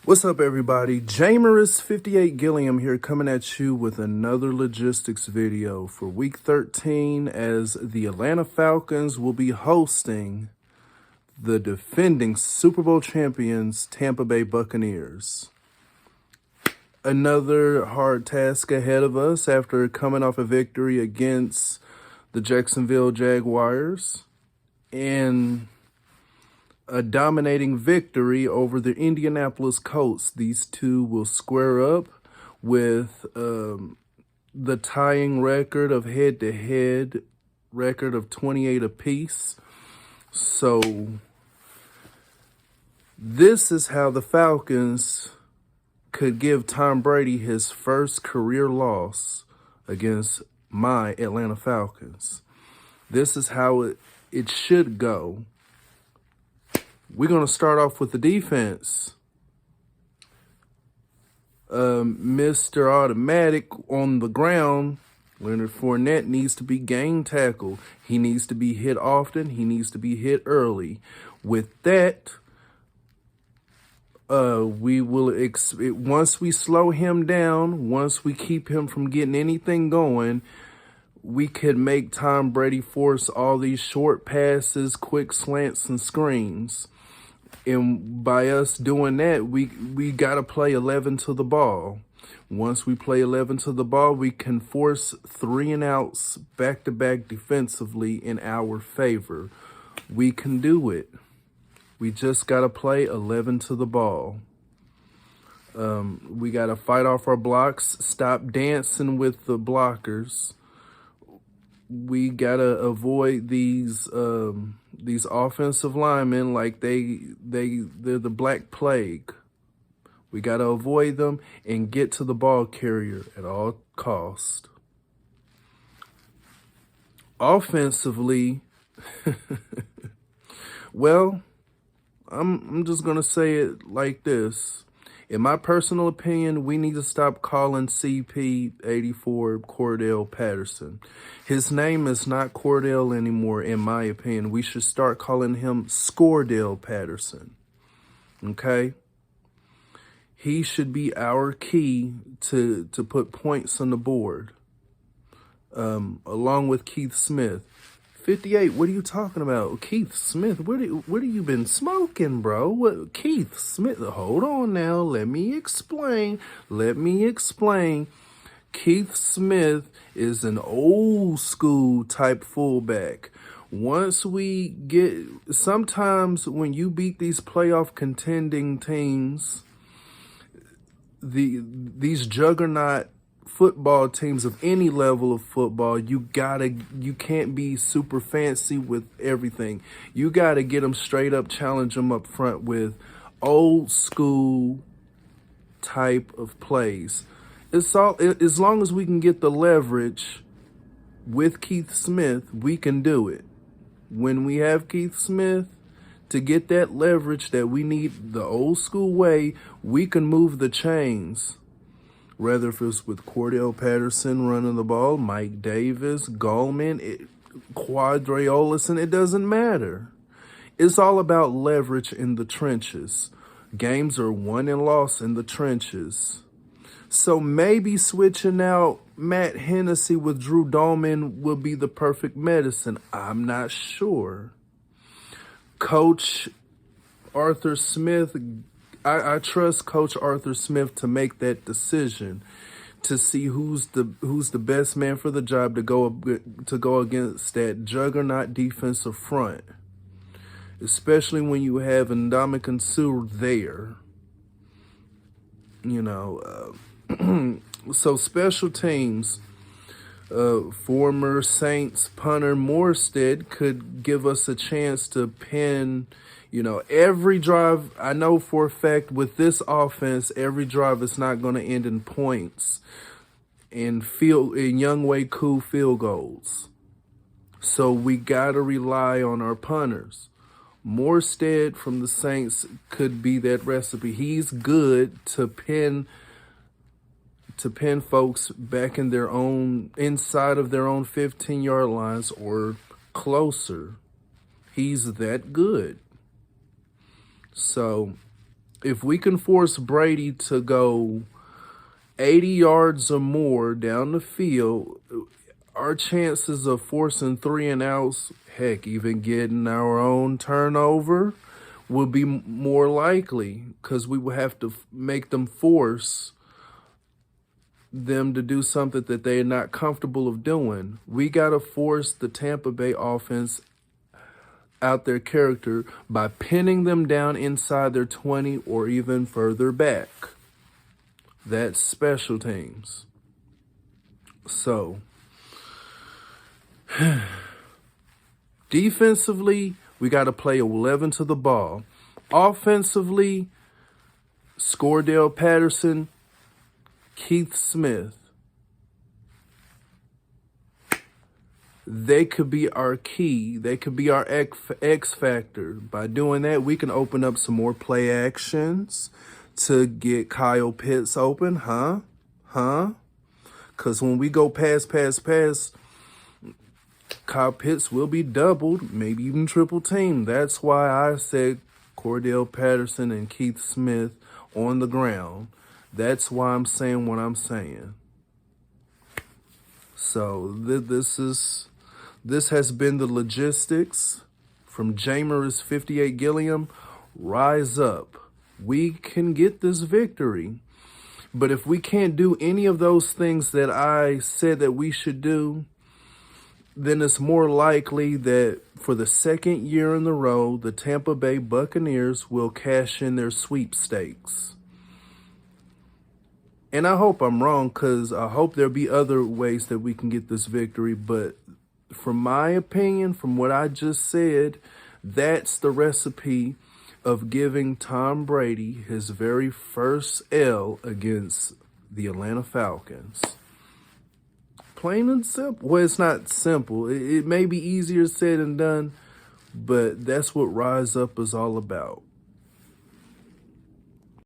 What's up, everybody? Jamerus58 Gilliam here, coming at you with another logistics video for Week 13, as the Atlanta Falcons will be hosting the defending Super Bowl champions, Tampa Bay Buccaneers. Another hard task ahead of us after coming off a victory against the Jacksonville Jaguars and a dominating victory over the Indianapolis Colts. These two will square up with the tying record of head-to-head record of 28 apiece. So this is how the Falcons could give Tom Brady his first career loss against my Atlanta Falcons. This is how it should go. We're going to start off with the defense. Mr. Automatic on the ground, Leonard Fournette needs to be game tackled. He needs to be hit often. He needs to be hit early. With that, we will once we slow him down, once we keep him from getting anything going, we could make Tom Brady force all these short passes, quick slants, and screens. And by us doing that, we got to play 11 to the ball. Once we play 11 to the ball, we can force 3 and outs back-to-back defensively in our favor. We can do it. We just got to play 11 to the ball. We got to fight off our blocks, stop dancing with the blockers. We got to avoid these offensive linemen like they're the Black Plague. We got to avoid them and get to the ball carrier at all cost. Offensively, well, I'm just going to say it like this. In my personal opinion, we need to stop calling CP84 Cordell Patterson. His name is not Cordell anymore, in my opinion. We should start calling him Scordell Patterson. Okay? He should be our key to put points on the board, along with Keith Smith. 58, what are you talking about? Keith Smith, what have you been smoking, bro? What, Keith Smith, hold on now. Let me explain. Keith Smith is an old school type fullback. Sometimes when you beat these playoff contending teams, these juggernaut football teams of any level of football, you can't be super fancy with everything. You gotta get them straight up, challenge them up front with old school type of plays. As long as we can get the leverage with Keith Smith, we can do it. When we have Keith Smith, to get that leverage that we need the old school way, we can move the chains. Whether if it's with Cordell Patterson running the ball, Mike Davis, Gallman, Quadriolis, and it doesn't matter. It's all about leverage in the trenches. Games are won and lost in the trenches. So maybe switching out Matt Hennessy with Drew Dolman will be the perfect medicine. I'm not sure. Coach Arthur Smith, I trust Coach Arthur Smith to make that decision, to see who's the best man for the job to go against that juggernaut defensive front, especially when you have Ndamukong Suh there. So special teams, former Saints punter Morstead could give us a chance to pin. Every drive, I know for a fact with this offense, every drive is not going to end in points and Younghoe Koo field goals. So we got to rely on our punters. Morstead from the Saints could be that recipe. He's good to pin folks back in inside of their own 15-yard lines or closer. He's that good. So If we can force Brady to go 80 yards or more down the field, our chances of forcing 3-and-outs, heck, even getting our own turnover, will be more likely, because we will have to make them force them to do something that they're not comfortable of doing. We got to force the Tampa Bay offense out their character by pinning them down inside their 20 or even further back. That's special teams. So, defensively, we got to play 11 to the ball. Offensively, Scordell Patterson, Keith Smith. They could be our key. They could be our X factor. By doing that, we can open up some more play actions to get Kyle Pitts open. Because when we go pass, Kyle Pitts will be doubled, maybe even triple teamed. That's why I said Cordell Patterson and Keith Smith on the ground. That's why I'm saying what I'm saying. So this has been the logistics from Jamer's 58 Gilliam. Rise up. We can get this victory. But if we can't do any of those things that I said that we should do, then it's more likely that for the second year in a row, the Tampa Bay Buccaneers will cash in their sweepstakes. And I hope I'm wrong, because I hope there'll be other ways that we can get this victory. But from my opinion, from what I just said, that's the recipe of giving Tom Brady his very first L against the Atlanta Falcons. Plain and simple. Well, it's not simple. It may be easier said than done, but that's what Rise Up is all about.